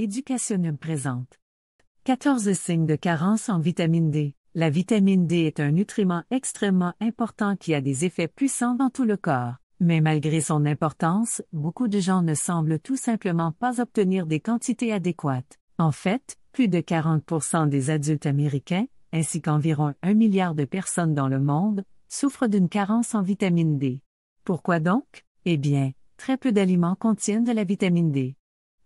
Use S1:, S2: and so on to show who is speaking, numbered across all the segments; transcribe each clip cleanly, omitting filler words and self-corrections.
S1: Educationum présente. 14 signes de carence en vitamine D. La vitamine D est un nutriment extrêmement important qui a des effets puissants dans tout le corps. Mais malgré son importance, beaucoup de gens ne semblent tout simplement pas obtenir des quantités adéquates. En fait, plus de 40% des adultes américains, ainsi qu'environ 1 milliard de personnes dans le monde, souffrent d'une carence en vitamine D. Pourquoi donc? Eh bien, très peu d'aliments contiennent de la vitamine D.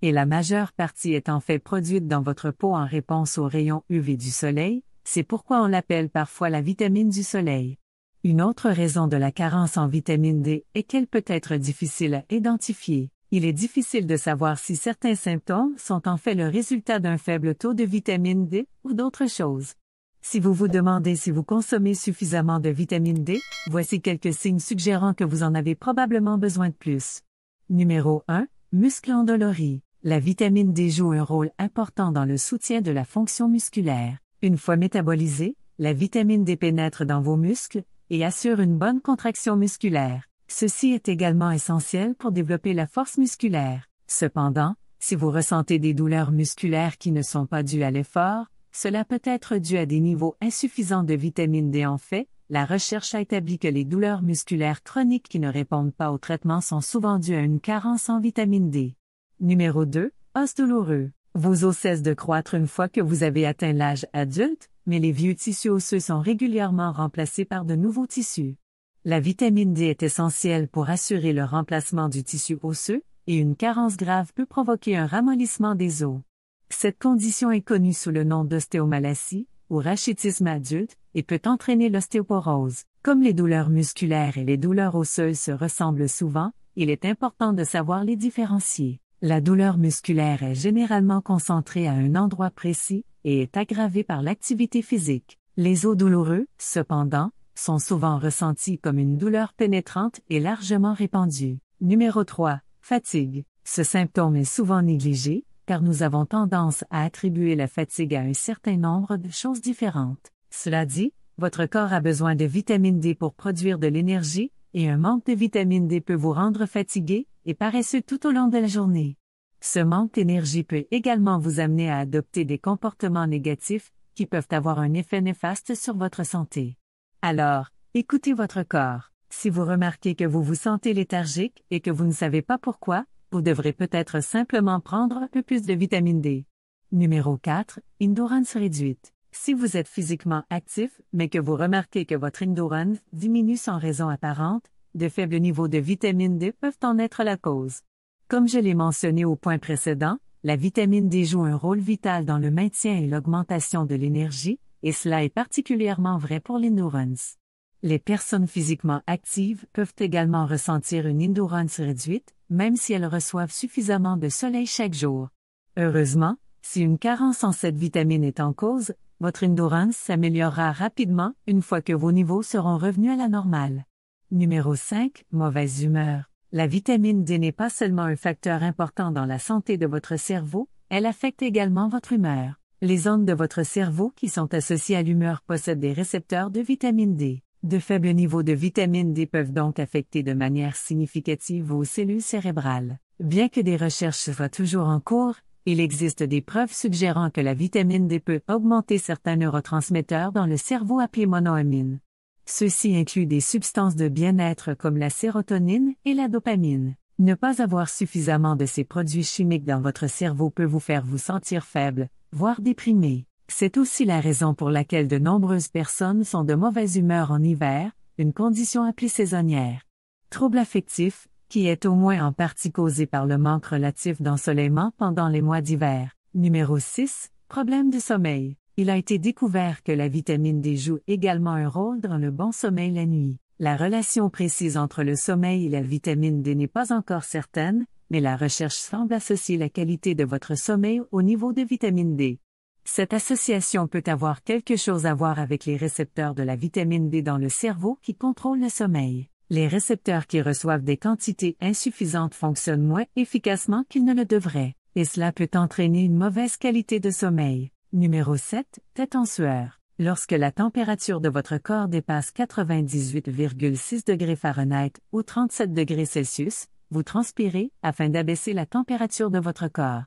S1: Et la majeure partie est en fait produite dans votre peau en réponse aux rayons UV du soleil, c'est pourquoi on l'appelle parfois la vitamine du soleil. Une autre raison de la carence en vitamine D est qu'elle peut être difficile à identifier. Il est difficile de savoir si certains symptômes sont en fait le résultat d'un faible taux de vitamine D ou d'autres choses. Si vous vous demandez si vous consommez suffisamment de vitamine D, voici quelques signes suggérant que vous en avez probablement besoin de plus. Numéro 1. Muscles endoloris. La vitamine D joue un rôle important dans le soutien de la fonction musculaire. Une fois métabolisée, la vitamine D pénètre dans vos muscles et assure une bonne contraction musculaire. Ceci est également essentiel pour développer la force musculaire. Cependant, si vous ressentez des douleurs musculaires qui ne sont pas dues à l'effort, cela peut être dû à des niveaux insuffisants de vitamine D. En fait, la recherche a établi que les douleurs musculaires chroniques qui ne répondent pas au traitement sont souvent dues à une carence en vitamine D. Numéro 2. Os douloureux. Vos os cessent de croître une fois que vous avez atteint l'âge adulte, mais les vieux tissus osseux sont régulièrement remplacés par de nouveaux tissus. La vitamine D est essentielle pour assurer le remplacement du tissu osseux, et une carence grave peut provoquer un ramollissement des os. Cette condition est connue sous le nom d'ostéomalacie, ou rachitisme adulte, et peut entraîner l'ostéoporose. Comme les douleurs musculaires et les douleurs osseuses se ressemblent souvent, il est important de savoir les différencier. La douleur musculaire est généralement concentrée à un endroit précis et est aggravée par l'activité physique. Les os douloureux, cependant, sont souvent ressentis comme une douleur pénétrante et largement répandue. Numéro 3. Fatigue. Ce symptôme est souvent négligé, car nous avons tendance à attribuer la fatigue à un certain nombre de choses différentes. Cela dit, votre corps a besoin de vitamine D pour produire de l'énergie, et un manque de vitamine D peut vous rendre fatigué et paresseux tout au long de la journée. Ce manque d'énergie peut également vous amener à adopter des comportements négatifs qui peuvent avoir un effet néfaste sur votre santé. Alors, écoutez votre corps. Si vous remarquez que vous vous sentez léthargique et que vous ne savez pas pourquoi, vous devrez peut-être simplement prendre un peu plus de vitamine D. Numéro 4. Endurance réduite. Si vous êtes physiquement actif, mais que vous remarquez que votre endurance diminue sans raison apparente, de faibles niveaux de vitamine D peuvent en être la cause. Comme je l'ai mentionné au point précédent, la vitamine D joue un rôle vital dans le maintien et l'augmentation de l'énergie, et cela est particulièrement vrai pour l'endurance. Les personnes physiquement actives peuvent également ressentir une endurance réduite, même si elles reçoivent suffisamment de soleil chaque jour. Heureusement, si une carence en cette vitamine est en cause, votre endurance s'améliorera rapidement une fois que vos niveaux seront revenus à la normale. Numéro 5. Mauvaise humeur. La vitamine D n'est pas seulement un facteur important dans la santé de votre cerveau, elle affecte également votre humeur. Les zones de votre cerveau qui sont associées à l'humeur possèdent des récepteurs de vitamine D. De faibles niveaux de vitamine D peuvent donc affecter de manière significative vos cellules cérébrales. Bien que des recherches soient toujours en cours, il existe des preuves suggérant que la vitamine D peut augmenter certains neurotransmetteurs dans le cerveau appelés monoamines. Ceux-ci incluent des substances de bien-être comme la sérotonine et la dopamine. Ne pas avoir suffisamment de ces produits chimiques dans votre cerveau peut vous faire vous sentir faible, voire déprimé. C'est aussi la raison pour laquelle de nombreuses personnes sont de mauvaise humeur en hiver, une condition appelée saisonnière. Trouble affectif, qui est au moins en partie causé par le manque relatif d'ensoleillement pendant les mois d'hiver. Numéro 6. Problème de sommeil. Il a été découvert que la vitamine D joue également un rôle dans le bon sommeil la nuit. La relation précise entre le sommeil et la vitamine D n'est pas encore certaine, mais la recherche semble associer la qualité de votre sommeil au niveau de vitamine D. Cette association peut avoir quelque chose à voir avec les récepteurs de la vitamine D dans le cerveau qui contrôlent le sommeil. Les récepteurs qui reçoivent des quantités insuffisantes fonctionnent moins efficacement qu'ils ne le devraient, et cela peut entraîner une mauvaise qualité de sommeil. Numéro 7. Tête en sueur. Lorsque la température de votre corps dépasse 98,6 degrés Fahrenheit ou 37 degrés Celsius, vous transpirez afin d'abaisser la température de votre corps.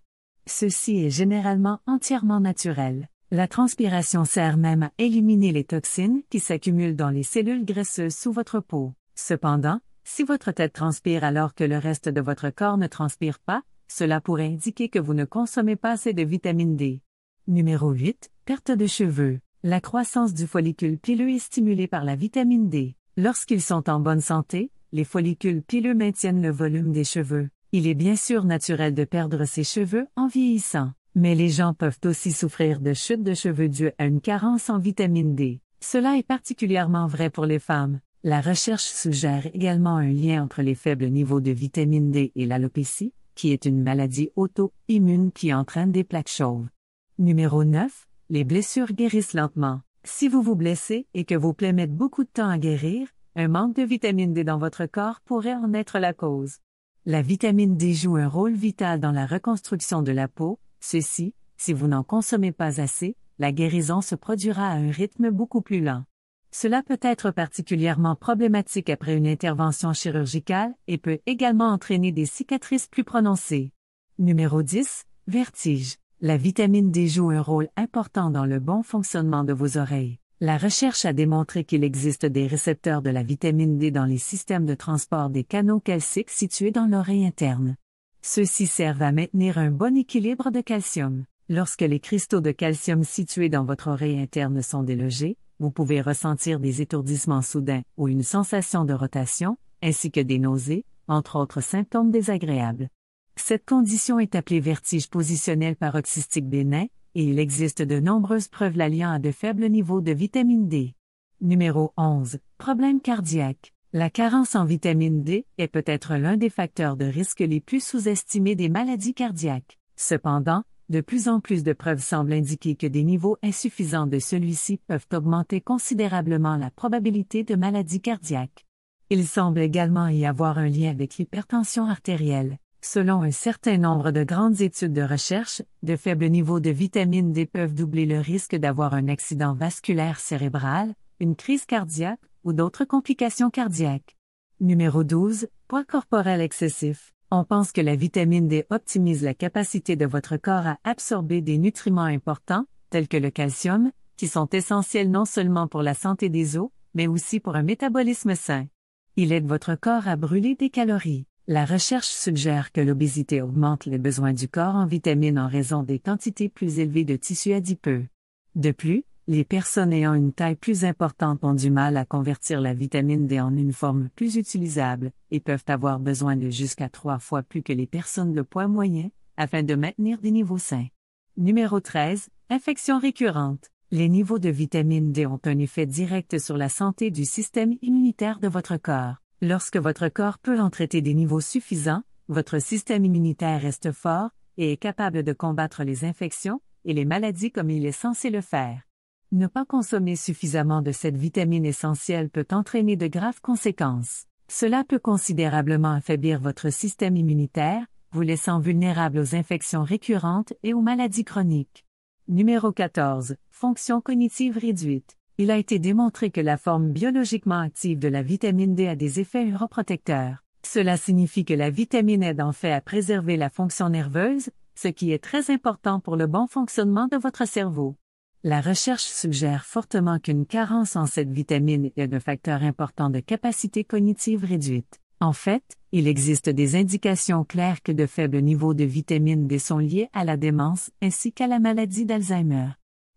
S1: Ceci est généralement entièrement naturel. La transpiration sert même à éliminer les toxines qui s'accumulent dans les cellules graisseuses sous votre peau. Cependant, si votre tête transpire alors que le reste de votre corps ne transpire pas, cela pourrait indiquer que vous ne consommez pas assez de vitamine D. Numéro 8. Perte de cheveux. La croissance du follicule pileux est stimulée par la vitamine D. Lorsqu'ils sont en bonne santé, les follicules pileux maintiennent le volume des cheveux. Il est bien sûr naturel de perdre ses cheveux en vieillissant, mais les gens peuvent aussi souffrir de chute de cheveux due à une carence en vitamine D. Cela est particulièrement vrai pour les femmes. La recherche suggère également un lien entre les faibles niveaux de vitamine D et l'alopécie, qui est une maladie auto-immune qui entraîne des plaques chauves. Numéro 9. Les blessures guérissent lentement. Si vous vous blessez et que vos plaies mettent beaucoup de temps à guérir, un manque de vitamine D dans votre corps pourrait en être la cause. La vitamine D joue un rôle vital dans la reconstruction de la peau. Ceci, si vous n'en consommez pas assez, la guérison se produira à un rythme beaucoup plus lent. Cela peut être particulièrement problématique après une intervention chirurgicale et peut également entraîner des cicatrices plus prononcées. Numéro 10. Vertige. La vitamine D joue un rôle important dans le bon fonctionnement de vos oreilles. La recherche a démontré qu'il existe des récepteurs de la vitamine D dans les systèmes de transport des canaux calciques situés dans l'oreille interne. Ceux-ci servent à maintenir un bon équilibre de calcium. Lorsque les cristaux de calcium situés dans votre oreille interne sont délogés, vous pouvez ressentir des étourdissements soudains ou une sensation de rotation, ainsi que des nausées, entre autres symptômes désagréables. Cette condition est appelée vertige positionnel paroxystique bénin, et il existe de nombreuses preuves l'alliant à de faibles niveaux de vitamine D. Numéro 11. Problèmes cardiaques. La carence en vitamine D est peut-être l'un des facteurs de risque les plus sous-estimés des maladies cardiaques. Cependant, de plus en plus de preuves semblent indiquer que des niveaux insuffisants de celui-ci peuvent augmenter considérablement la probabilité de maladies cardiaques. Il semble également y avoir un lien avec l'hypertension artérielle. Selon un certain nombre de grandes études de recherche, de faibles niveaux de vitamine D peuvent doubler le risque d'avoir un accident vasculaire cérébral, une crise cardiaque ou d'autres complications cardiaques. Numéro 12. Poids corporel excessif. On pense que la vitamine D optimise la capacité de votre corps à absorber des nutriments importants, tels que le calcium, qui sont essentiels non seulement pour la santé des os, mais aussi pour un métabolisme sain. Il aide votre corps à brûler des calories. La recherche suggère que l'obésité augmente les besoins du corps en vitamines en raison des quantités plus élevées de tissus adipeux. De plus, les personnes ayant une taille plus importante ont du mal à convertir la vitamine D en une forme plus utilisable et peuvent avoir besoin de jusqu'à 3 fois plus que les personnes de poids moyen afin de maintenir des niveaux sains. Numéro 13. Infections récurrentes. Les niveaux de vitamine D ont un effet direct sur la santé du système immunitaire de votre corps. Lorsque votre corps peut en traiter des niveaux suffisants, votre système immunitaire reste fort et est capable de combattre les infections et les maladies comme il est censé le faire. Ne pas consommer suffisamment de cette vitamine essentielle peut entraîner de graves conséquences. Cela peut considérablement affaiblir votre système immunitaire, vous laissant vulnérable aux infections récurrentes et aux maladies chroniques. Numéro 14. Fonction cognitive réduite. Il a été démontré que la forme biologiquement active de la vitamine D a des effets neuroprotecteurs. Cela signifie que la vitamine aide en fait à préserver la fonction nerveuse, ce qui est très important pour le bon fonctionnement de votre cerveau. La recherche suggère fortement qu'une carence en cette vitamine est un facteur important de capacité cognitive réduite. En fait, il existe des indications claires que de faibles niveaux de vitamine D sont liés à la démence ainsi qu'à la maladie d'Alzheimer.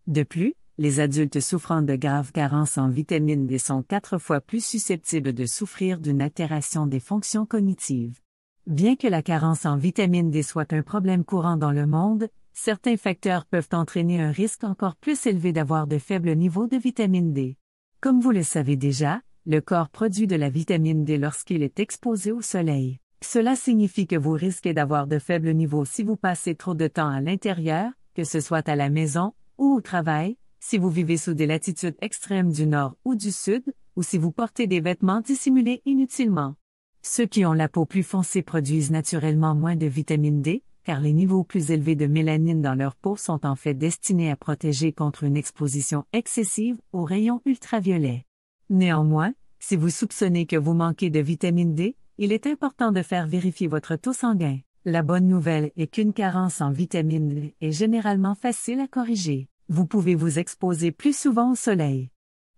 S1: De plus, les adultes souffrant de graves carences en vitamine D sont 4 fois plus susceptibles de souffrir d'une altération des fonctions cognitives. Bien que la carence en vitamine D soit un problème courant dans le monde, certains facteurs peuvent entraîner un risque encore plus élevé d'avoir de faibles niveaux de vitamine D. Comme vous le savez déjà, le corps produit de la vitamine D lorsqu'il est exposé au soleil. Cela signifie que vous risquez d'avoir de faibles niveaux si vous passez trop de temps à l'intérieur, que ce soit à la maison ou au travail, si vous vivez sous des latitudes extrêmes du nord ou du sud, ou si vous portez des vêtements dissimulés inutilement. Ceux qui ont la peau plus foncée produisent naturellement moins de vitamine D, car les niveaux plus élevés de mélanine dans leur peau sont en fait destinés à protéger contre une exposition excessive aux rayons ultraviolets. Néanmoins, si vous soupçonnez que vous manquez de vitamine D, il est important de faire vérifier votre taux sanguin. La bonne nouvelle est qu'une carence en vitamine D est généralement facile à corriger. Vous pouvez vous exposer plus souvent au soleil.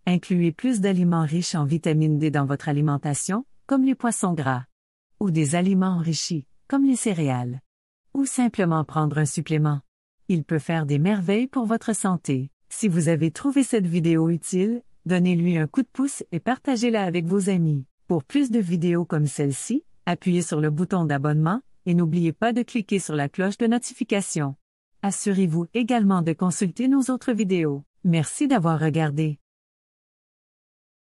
S1: Incluez plus d'aliments riches en vitamine D dans votre alimentation, comme les poissons gras. Ou des aliments enrichis, comme les céréales. Ou simplement prendre un supplément. Il peut faire des merveilles pour votre santé. Si vous avez trouvé cette vidéo utile, donnez-lui un coup de pouce et partagez-la avec vos amis. Pour plus de vidéos comme celle-ci, appuyez sur le bouton d'abonnement et n'oubliez pas de cliquer sur la cloche de notification. Assurez-vous également de consulter nos autres vidéos. Merci d'avoir regardé.